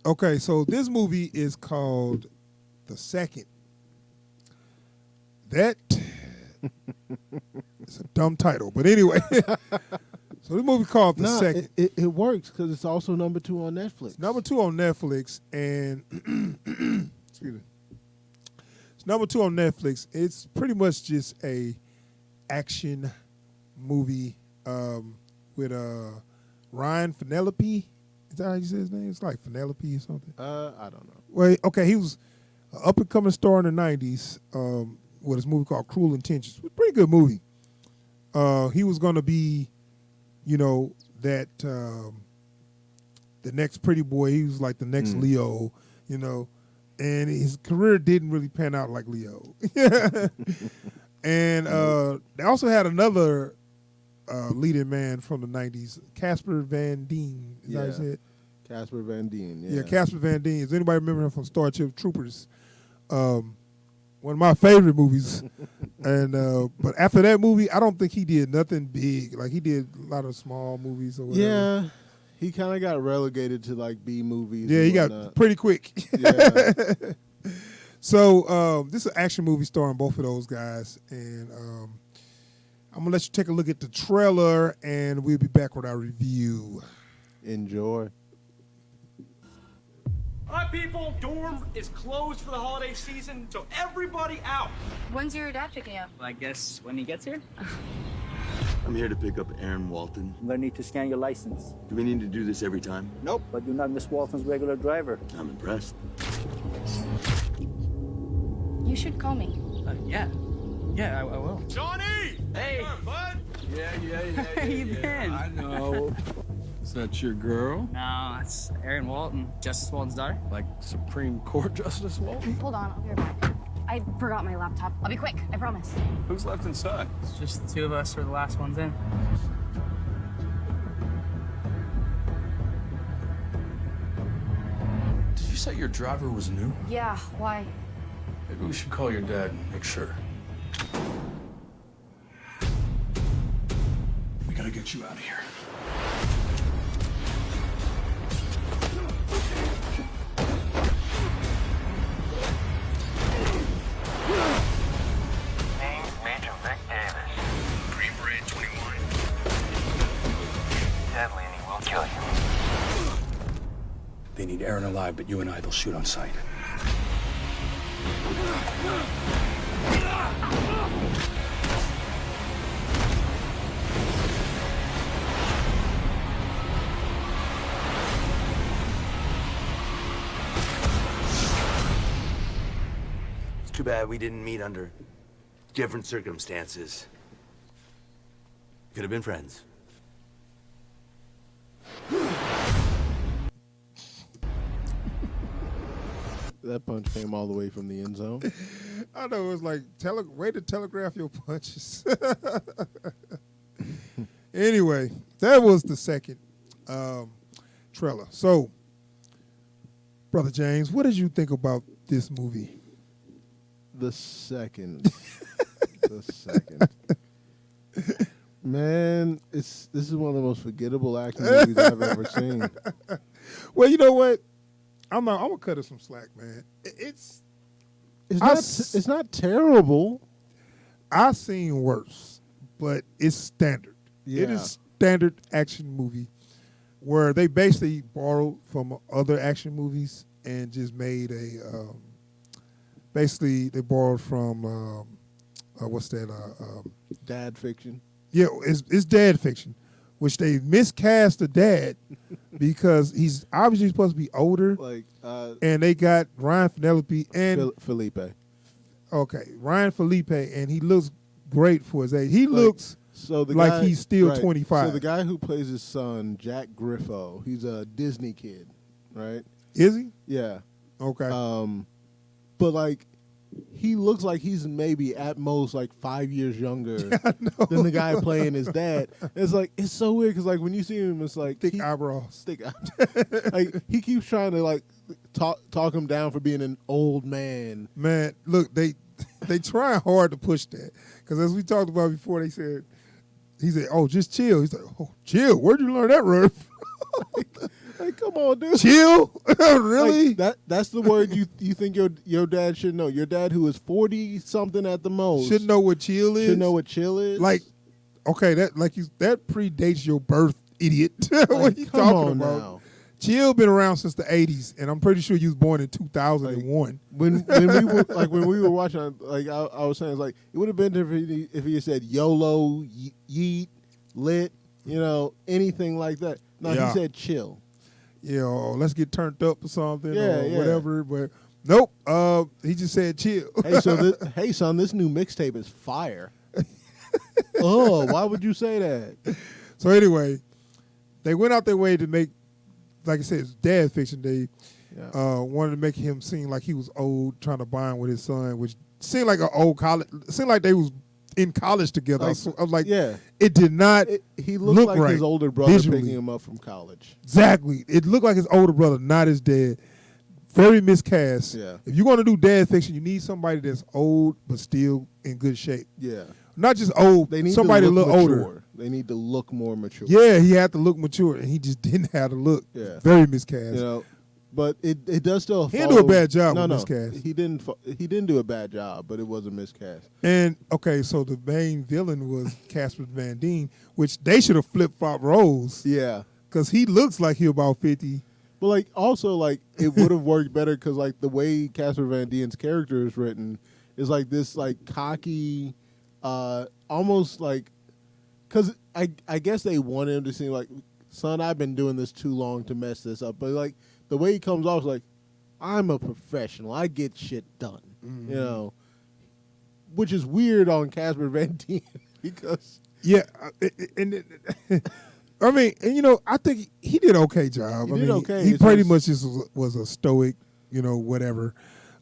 Okay, so this movie is called The Second. That it's a dumb title, but anyway. So this movie called The Second. It works because it's also number 2 on Netflix. Number 2 on Netflix, and excuse me. It's number 2 on Netflix. It's pretty much just a action movie with Ryan Penelope. Is that how you say his name? It's like Penelope or something. I don't know. Well, okay, he was an up and coming star in the '90s with this movie called Cruel Intentions. It was a pretty good movie. He was going to be, that the next pretty boy. He was like the next Leo, and his career didn't really pan out like Leo. And they also had another leading man from the '90s, Casper Van Dien. Is that how you say it? Casper Van Dien. Yeah, Casper Van Dien. Does anybody remember him from Starship Troopers? One of my favorite movies. And but after that movie, I don't think he did nothing big. Like he did a lot of small movies or whatever. Yeah, he kind of got relegated to like B movies. Yeah, he got pretty quick. Yeah. So this is an action movie starring both of those guys, and I'm gonna let you take a look at the trailer, and we'll be back with our review. Enjoy. All right, people, dorm is closed for the holiday season, so everybody out. When's your dad picking up? I guess when he gets here. I'm here to pick up Aaron Walton. I'm gonna need to scan your license. Do we need to do this every time? Nope, but you're not Miss Walton's regular driver. I'm impressed. You should call me. Yeah. Yeah, I will. Johnny! Hey! Bud! Yeah. Where you been? I know. Is that your girl? No, it's Erin Walton, Justice Walton's daughter. Like Supreme Court Justice Walton? Hold on, I'll be right back. I forgot my laptop. I'll be quick, I promise. Who's left inside? It's just the two of us for the last ones in. Did you say your driver was new? Yeah, why? Maybe we should call your dad and make sure. We gotta get you out of here. Name Major Vic Davis. Green Beret 21. Deadly and he will kill you. They need Aaron alive, but you and I, they'll shoot on sight. It's too bad we didn't meet under different circumstances. Could have been friends. That punch came all the way from the end zone. I know, it was like way to telegraph your punches. Anyway, that was the second trailer. So, Brother James, what did you think about this movie? The second. The second. Man, this is one of the most forgettable action movies I've ever seen. Well, you know what? I'm gonna cut it some slack, man. It's not terrible. I've seen worse, but it's standard. Yeah. It is standard action movie where they basically borrowed from other action movies and just made a. Basically, they borrowed from what's that? Dad fiction. Yeah, it's dad fiction, which they miscast the dad because he's obviously supposed to be older. Like and they got Ryan Penelope and Felipe. Okay, Ryan Felipe, and he looks great for his age. He looks like guy, he's still right. 25. So the guy who plays his son, Jack Griffo, he's a Disney kid, right? Is he? Yeah. Okay. But like, he looks like he's maybe at most like 5 years younger than the guy playing his dad. It's like, it's so weird because like when you see him, it's like thick eyebrows. Like he keeps trying to like talk him down for being an old man. Man, look, they trying hard to push that because as we talked about before, he said, "Oh, just chill." He's like, "Oh, chill. Where'd you learn that, Ruff?" Like, come on, dude. Chill? Really? Like, that's the word you think your dad should know. Your dad, who is 40 something at the most, Should know what chill is. should know what chill is. Like, okay, that predates your birth, idiot. What Like, are you come talking on about? now. Chill been around since the 80s, and I'm pretty sure you was born in 2001. When we were watching, like I was saying, it's like it would have been different if he had said YOLO, yeet, lit, anything like that. No, Yeah. he said chill. Let's get turned up or something, Yeah, or yeah. whatever. But nope, he just said chill. Hey, son, this new mixtape is fire. Oh, why would you say that? So anyway, they went out their way to make, like I said, it's dad fiction. They wanted to make him seem like he was old, trying to bond with his son, which seemed like an old college. Seemed like they was in college together. Like, I was like, yeah. it did not. He looked look like right his older brother visually. picking him up from college. Exactly. It looked like his older brother, not his dad. Very miscast. Yeah. If you're going to do dad fiction, you need somebody that's old but still in good shape. Yeah. Not just old. They need somebody to a look little mature. older. They need to look more mature. Yeah, he had to look mature, and he just didn't have to look. Yeah. Very miscast. But it does still. He didn't do a bad job No, with no, miscast. he didn't. He didn't do a bad job, but it was a miscast. And okay, so the main villain was Casper Van Dien, which they should have flip flop roles Yeah, because he looks like he about 50. but like also like it would have worked better because like the way Casper Van Dien's character is written is like this like cocky, almost like because I guess they want him to seem like, son, I've been doing this too long to mess this up, but like the way he comes off is like, I'm a professional, I get shit done, which is weird on Casper Van Dien because Yeah, and I mean, and I think he did an okay job. He I did mean, okay. He It's pretty just- much just was a stoic, whatever.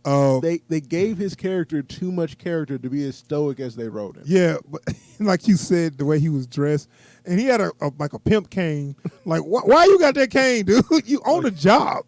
they gave his character too much character to be as stoic as they wrote him. Yeah, but like you said, the way he was dressed, and he had a like a pimp cane. Like, why you got that cane, dude? You own a job.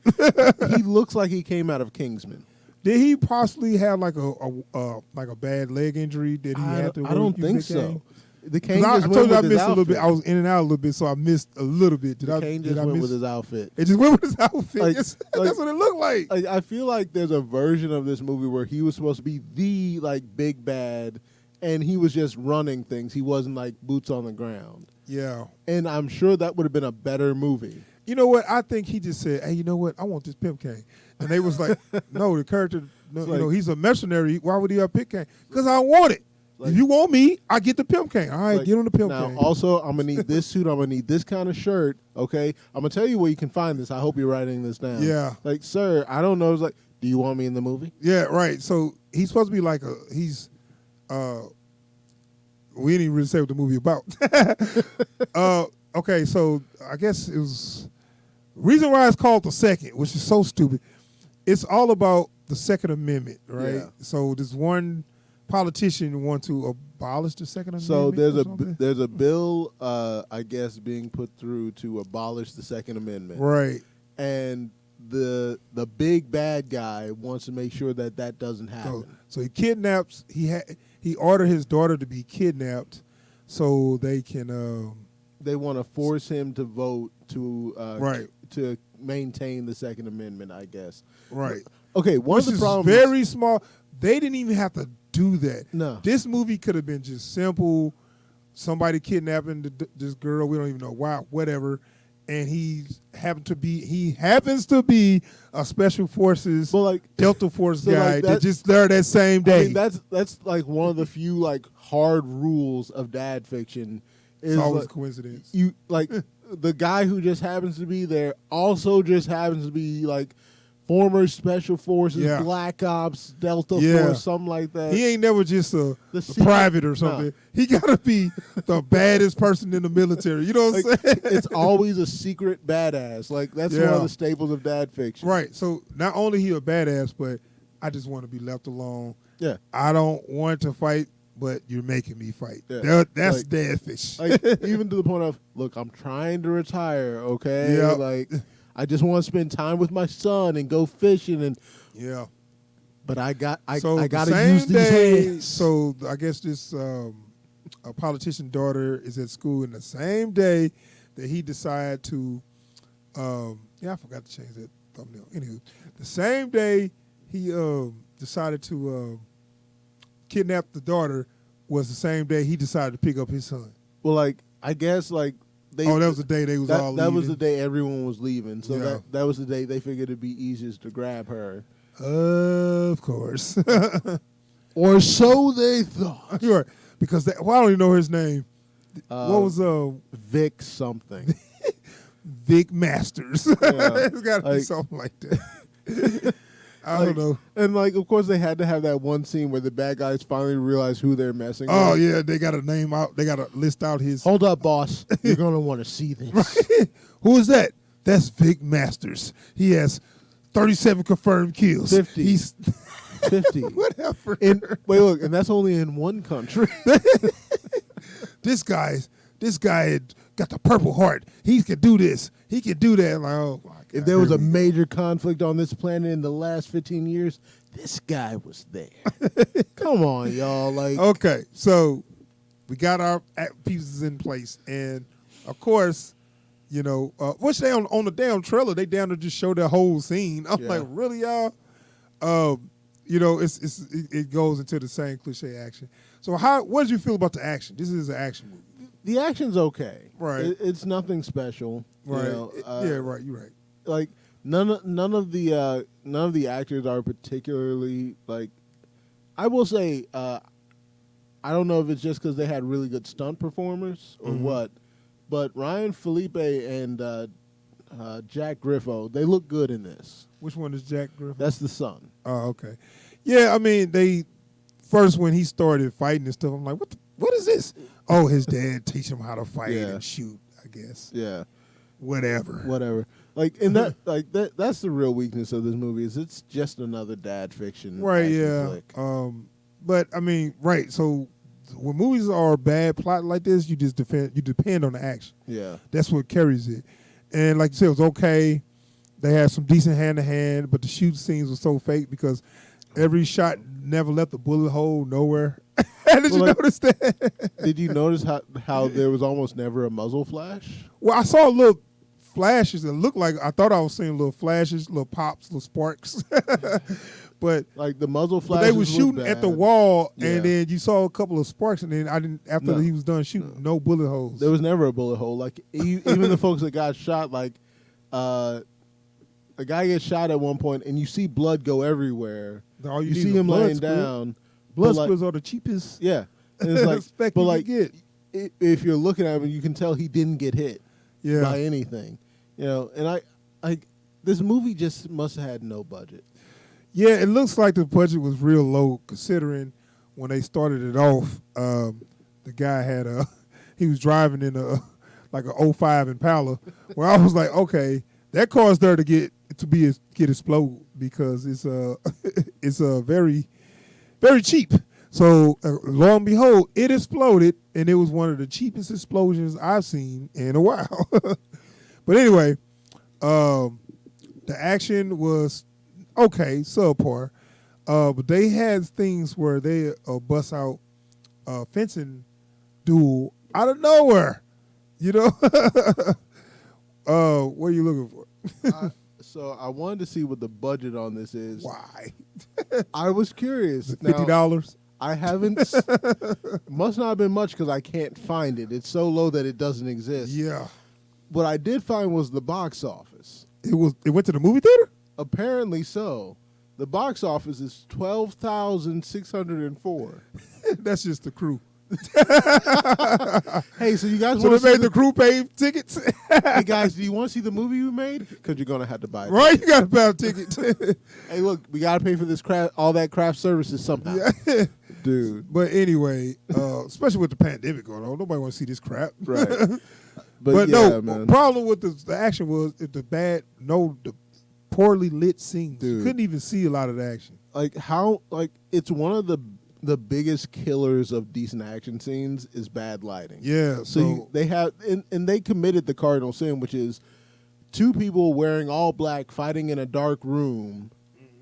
He looks like he came out of Kingsman. Did he possibly have like a bad leg injury that he had to? I don't use think that so. cane? The cane 'Cause just I went told you I with his missed a little bit. outfit. I was in and out a little bit, so I missed a little bit. The cane just went with his outfit. It just went with his outfit. Like- That's like- what it looked like. Like, I feel like there's a version of this movie where he was supposed to be the like big bad, and he was just running things. He wasn't like boots on the ground. Yeah. And I'm sure that would have been a better movie. You know what? I think he just said, "Hey, you know what? I want this pimp cane," and they was like, "No, the character, no, It's like- he's a mercenary. Why would he have pimp cane? Because I want it. Like- if you want me, I get the pimp cane. All right, Like, get on the pimp now, cane." also, I'm gonna need this suit. I'm gonna need this kind of shirt. Okay, I'm gonna tell you where you can find this. I hope you're writing this down. Yeah. Like, sir, I don't know. It's like, do you want me in the movie? Yeah, right. So he's supposed to be like we didn't even really say what the movie about. Okay, so I guess it was reason why it's called The Second, which is so stupid. It's all about the Second Amendment, right? Yeah. So this one politician want to abolish the Second So Amendment. or something? there's a bill, I guess, being put through to abolish the Second Amendment, right. and the big bad guy wants to make sure that that doesn't happen. So he kidnaps. He ordered his daughter to be kidnapped, so they can. They want to force him to vote to Right. to maintain the Second Amendment, I guess. Right. Okay, one Which of the is problems. very small. They didn't even have to do that. No. This movie could have been just simple. Somebody kidnapping this girl. We don't even know why. Whatever. And he happens to be a special forces, But, like- Delta Force so, like, guy that that- just there that same day. I mean, that's like one of the few like hard rules of dad fiction. Is it's always like, a coincidence. you like the guy who just happens to be there also just happens to be like former special forces, Yeah. black ops, Delta Yeah. Force, something like that. He ain't never just a secret- private or no. something. He gotta be the baddest person in the military. You know what I'm Like, saying? it's always a secret badass. Like that's one Yeah. of the staples of dad fiction. Right. So not only he a badass, but I just want to be left alone. Yeah. I don't want to fight, but you're making me fight. Yeah. That's Like- dad fish. Like even to the point of, look, I'm trying to retire, okay? Yeah. Like I just want to spend time with my son and go fishing and yeah. but I got So to the same use these day, hands. so I guess this a politician daughter is at school in the same day that he decided to Yeah, I forgot to change that thumbnail. Anywho, the same day he decided to kidnap the daughter was the same day he decided to pick up his son. Well, like I guess like they. That was the day they was all that leaving. was the day everyone was leaving. So Yeah. that was the day they figured it'd be easiest to grab her. Of course. Or so they thought. You're right. Because well, I don't even know his name. What was Vic something? Vic Masters? Yeah. It's got to be something like that. I don't know. And like, of course, they had to have that one scene where the bad guys finally realize who they're messing Oh with. yeah, they got to name out. They got to list out his. Hold up, boss. You're gonna want to see this. Who is that? That's Vic Masters. He has 37 confirmed kills. 50. He's 50. whatever. Wait, look, and that's only in one country. This guy had got the Purple Heart. He could do this. He could do that. Like, oh my God. If there was a major conflict on this planet in the last 15 years, this guy was there. Come on, y'all. Like, Okay, so we got our pieces in place, and of course, you know, which they on the damn trailer, they down to just show the whole scene. I'm Yeah. like, really, y'all? You know, it goes into the same cliche action. So what did you feel about the action? This is an action movie, the action's okay. Right. It's nothing special. right? You know, Yeah, right. You're right. like none of the actors are particularly like. I will say, I don't know if it's just because they had really good stunt performers or what, but Ryan Felipe and Jack Griffo, they look good in this. Which one is Jack Griffin? That's the son. Oh, okay. Yeah, I mean, they first when he started fighting and stuff, I'm like, what is this? Oh, his dad teach him how to fight Yeah. and shoot, I guess. Yeah, Whatever. Like, and that's the real weakness of this movie is it's just another dad fiction. Right, action yeah. flick. But I mean, right, so when movies are bad plot like this, you depend on the action. Yeah. That's what carries it. And like you said, it was okay. They had some decent hand to hand, but the shoot scenes were so fake because every shot never left a bullet hole nowhere. Did you notice that? Did you notice how there was almost never a muzzle flash? Well, I saw little flashes that looked like I thought I was seeing little flashes, little pops, little sparks. But like the muzzle but flashes. they were shooting at the wall, Yeah. and then you saw a couple of sparks, and then after No. he was done shooting, no bullet holes. There was never a bullet hole. Like even the folks that got shot, like a guy gets shot at one point, and you see blood go everywhere. All You need see is a him blood laying squirt. down. Blood but, like, squirts are the cheapest. Yeah, and it's like, spec but you like, can get. if you're looking at him, you can tell he didn't get hit Yeah. by anything. You know, and this movie just must have had no budget. Yeah, it looks like the budget was real low considering when they started it off. The guy had he was driving in a 05 Impala. Where I was like, okay, that car's there to get exploded because it's it's very very cheap. So lo and behold, it exploded, and it was one of the cheapest explosions I've seen in a while. But anyway, the action was okay, subpar. But they had things where they bust out a fencing duel out of nowhere. You know? What are you looking for? So I wanted to see what the budget on this is. Why? I was curious. $50? I haven't. Must not have been much because I can't find it. It's so low that it doesn't exist. Yeah. What I did find was the box office. It went to the movie theater? Apparently so. The box office is 12,604. That's just the crew. Hey, so you guys So want they to made the crew pay tickets? Hey guys, do you want to see the movie we made? Because you're gonna have to buy it. Right? You got to buy a ticket. Hey, look, we gotta pay for this all that craft services somehow, Yeah. dude. But anyway, especially with the pandemic going on, nobody want to see this crap. Right. But yeah, no, man. problem with the action was the poorly lit scenes. You Dude. couldn't even see a lot of the action. It's one of the biggest killers of decent action scenes is bad lighting. Yeah. So they have and they committed the cardinal sin, which is two people wearing all black fighting in a dark room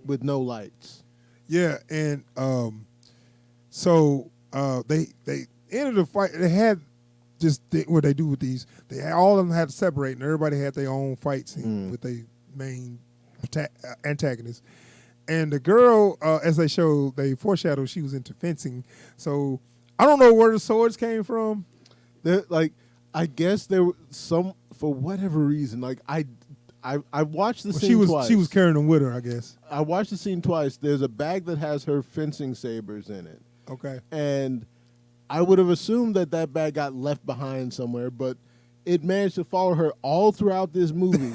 with no lights. yeah, and so they ended the fight. They had what they do with these. All of them had to separate, and everybody had their own fight scene with their main antagonist. And the girl, as they foreshadowed, she was into fencing. So I don't know where the swords came from. Like, I guess there was some, for whatever reason. Like I watched the scene twice. She was carrying them with her, I guess. I watched the scene twice. There's a bag that has her fencing sabers in it. Okay. And I would have assumed that bag got left behind somewhere, but it managed to follow her all throughout this movie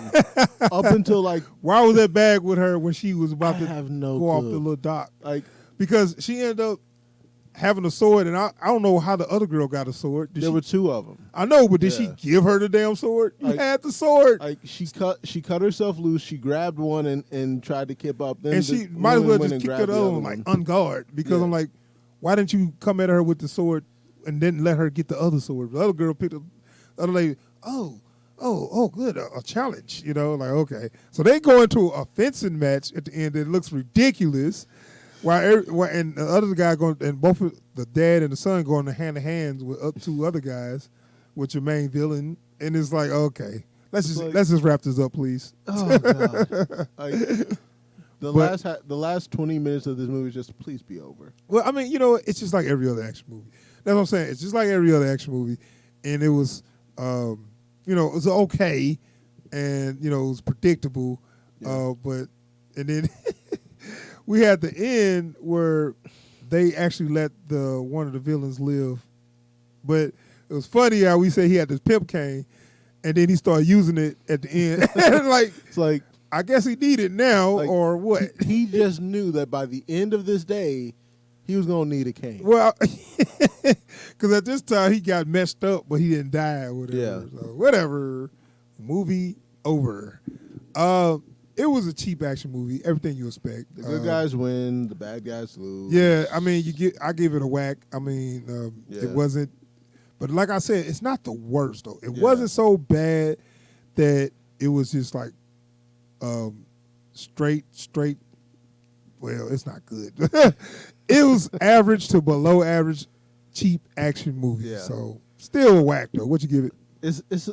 up until like. Why was that bag with her when she was about to have no go off clue. the little dock? Like, because she ended up having a sword, and I don't know how the other girl got a sword. there were two of them. I know, but did Yeah. she give her the damn sword? You Like- had the sword. Like she cut herself loose. She grabbed one and tried to keep up. Then And the she might as woman well went just and kick grabbed the other one, like on guard. Because Yeah. I'm like, why didn't you come at her with the sword and then let her get the other sword? The other girl picked up the other lady. Oh, good, a challenge. Like, okay. So they go into a fencing match at the end that looks ridiculous. And the other guy going, and both of the dad and the son going hand in hands with two other guys, with your main villain, and it's like, okay, let's just wrap this up, please. Oh god! Like, the last 20 minutes of this movie is just please be over. Well, I mean, it's just like every other action movie. That's what I'm saying. It's just like every other action movie, and it was, it was okay, and it was predictable, but and then we had the end where they actually let one of the villains live, but it was funny how we said he had this pimp cane, and then he started using it at the end. It's like I guess he needed it now, or what? He just knew that by the end of this day, he was gonna need a cane. Well, because at this time he got messed up, but he didn't die or whatever. Yeah. So whatever. Movie over. It was a cheap action movie. Everything you expect. The good guys win, the bad guys lose. Yeah, I mean, I give it a whack. I mean, it wasn't. But like I said, it's not the worst though. It wasn't so bad that it was just like straight. Well, it's not good. It was average to below average, cheap action movie. Yeah. So still a whack though. What you give it? It's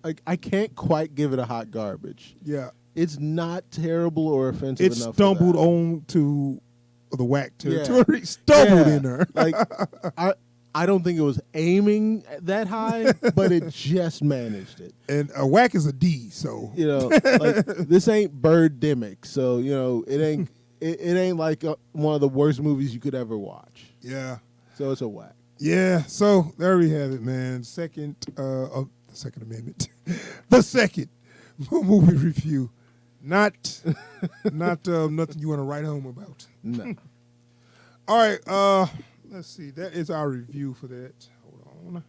like I can't quite give it a hot garbage. Yeah. It's not terrible or offensive It enough. stumbled for that. on to the whack territory. Stumbled in there. Like I don't think it was aiming that high, but it just managed it. And a whack is a D, so Like this ain't Birdemic, so it ain't it ain't like one of the worst movies you could ever watch. yeah. So it's a whack. Yeah, so there we have it, man. Second Amendment. The second movie review. Not nothing you want to write home about. No. All right, let's see. That is our review for that. Hold on.